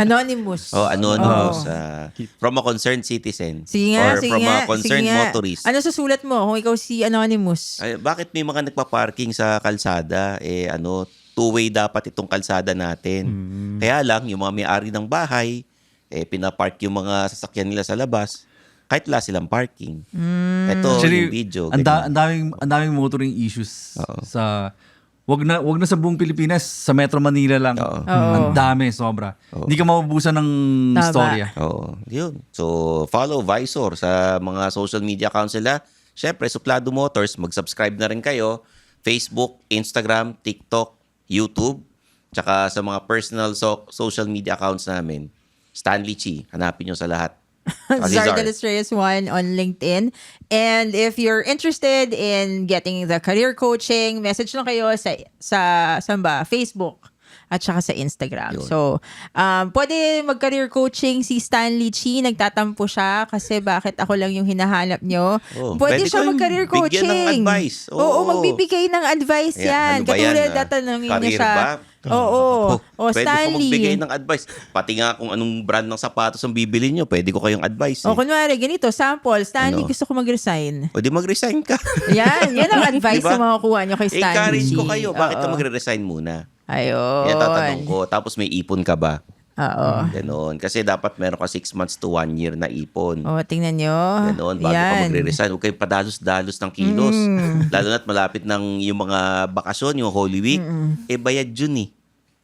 Anonymous. Anonymous. From a concerned citizen. Sige nga, or sige from nga. a concerned sige nga. motorist. Ano susulat mo kung ikaw si Anonymous? Ay, bakit may mga nagpa-parking sa kalsada? Two-way dapat itong kalsada natin. Kaya lang, yung mga may-ari ng bahay, pinapark yung mga sasakyan nila sa labas, kahit wala silang parking. Ito yung video. ang daming motoring issues sa... Wag na sa buong Pilipinas, sa Metro Manila lang. Ang dami, sobra. Hindi ka mabubusan ng Tama. storya. Oo, yun. So, follow Visor sa mga social media accounts nila. Syempre, Suplado Motors, mag-subscribe na rin kayo. Facebook, Instagram, TikTok, YouTube, tsaka sa mga personal social media accounts namin. Stanley Chi, hanapin nyo sa lahat. Zardalis Reyes 1 on LinkedIn. And if you're interested in getting the career coaching, message lang kayo sa saan ba? Facebook at saka sa Instagram. Yun. So, pwede mag-career coaching si Stanley Chi. Nagtatampo siya kasi bakit ako lang yung hinahanap nyo. pwede Pwede siya kayong mag-career bigyan coaching. ng advice. Oo, magbibigay ng advice yan. Ano ba yan? Katulad, tatanungin niya Career siya. ba? Oo. O, Pwede ko magbigay Stanley. ng advice. Pati nga kung anong brand ng sapatos ang bibili nyo, pwede ko kayong advice. O, kunwari, ganito, sample, Stanley, Ano? gusto ko mag-resign. Pwede mag-resign ka. Yan ang advice Diba? na makukuha nyo kay Stanley. Encourage ko kayo. Bakit ka Oo. magre-resign muna? Ayun. Yan tatanong ko. Tapos may ipon ka ba? Oo. Ganon. Kasi dapat meron ka 6 months to 1 year na ipon. O, tingnan nyo. Ganon, bago ka magre-resign. Huwag kayong padalos-dalos ng kilos. Lalo na't malapit ng yung mga bakasyon, yung Holy Week, bayad yun eh.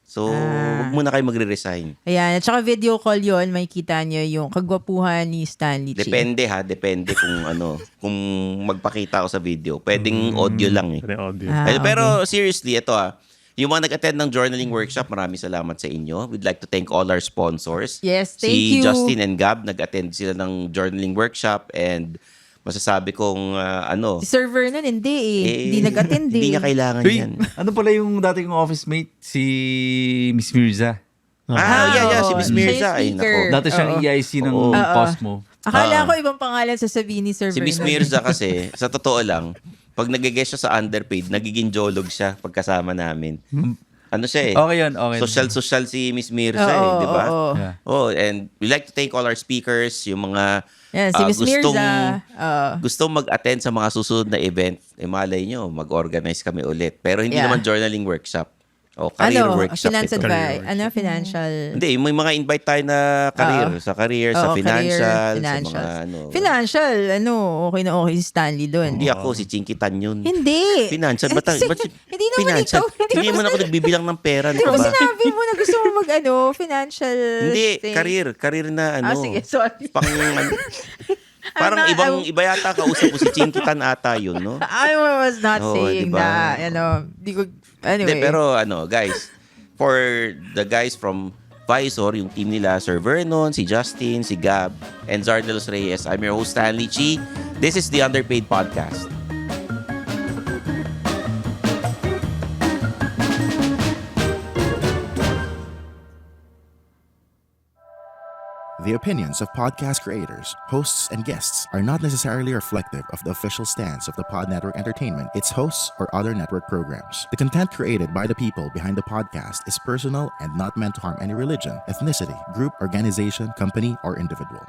So, huwag muna kayo magre-resign. Ayan. At saka video call yon, makikita nyo yung kagwapuhan ni Stanley Chi. Depende ha, depende kung kung magpakita ako sa video. Pwedeng audio lang eh. Pwede audio. Pero seriously, ito yung mga nag-attend ng journaling workshop, maraming salamat sa inyo. We'd like to thank all our sponsors. Yes, thank Si you. Justin and Gab, nag-attend sila ng journaling workshop and masasabi kong Si Sir Vernon, hindi eh. Hindi nag-attend eh. Hindi niya kailangan Uy, yan. ano pala yung dati kong office mate? Si Miss Mirza. Yeah, si Miss Siya yung Mirza. Ay, speaker. nako. Dati siyang Oo. EIC ng Oo. Cosmo. Akala ko ibang pangalan sasabihin ni Sir Si Miss Vernon. Mirza kasi, sa totoo lang, pag nag-guest siya sa underpaid, nagiging jolog siya pagkasama namin. Ano siya eh? Okay yun, okay. Social si Miss Mirza Oo, di ba? oo. Yeah. Oh, and we like to thank all our speakers, yung mga Yan, si Miss gustong, Mirza. gustong mag-attend sa mga susunod na event. Malay nyo, mag-organize kami ulit. Pero hindi Yeah. naman journaling workshop. O, career workshop finance ito. advice. Financial. Hindi, may mga invite tayo na career. Sa career, sa Oo, financial, financial. sa mga Financial, okay na okay si Stanley doon. Hindi ako, si Chinky Tan yun. Hindi. Financial, Hindi naman financial? ikaw. Hindi naman ako nagbibilang ng pera. Di Di ba ba? sinabi mo na gusto mo financial Hindi, thing? career na Sige, sorry. Parang iba yata kausap ko si Chinky Tan ata yun, no? I was not Oo, saying diba? that, di ko, anyway. Hindi, pero guys, for the guys from Visor, yung team nila, Sir Vernon, si Justin, si Gab, and Zardelos Reyes, I'm your host, Stanley Chi. This is the Underpaid Podcast. The opinions of podcast creators, hosts, and guests are not necessarily reflective of the official stance of the Pod Network Entertainment, its hosts, or other network programs. The content created by the people behind the podcast is personal and not meant to harm any religion, ethnicity, group, organization, company, or individual.